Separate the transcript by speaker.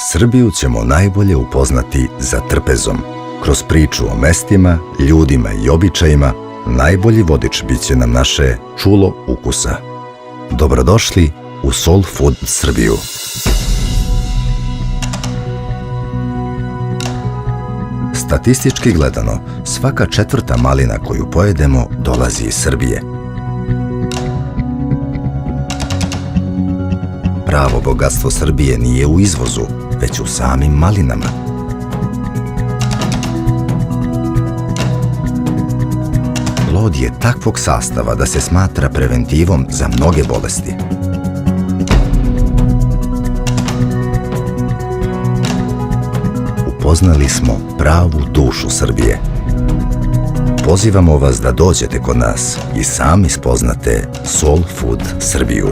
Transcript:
Speaker 1: Srbiju ćemo najbolje upoznati za trpezom. Kroz priču o mestima, ljudima i običajima, najbolji vodič bit će nam naše čulo ukusa. Dobrodošli u Soul Food Srbiju. Statistički gledano, svaka četvrta malina koju pojedemo dolazi iz Srbije. Pravo bogatstvo Srbije nije u izvozu, već u samim malinama. Plod je takvog sastava da se smatra preventivom za mnoge bolesti. Upoznali smo pravu dušu Srbije. Pozivamo vas da dođete kod nas i sami spoznate Soul Food Srbiju.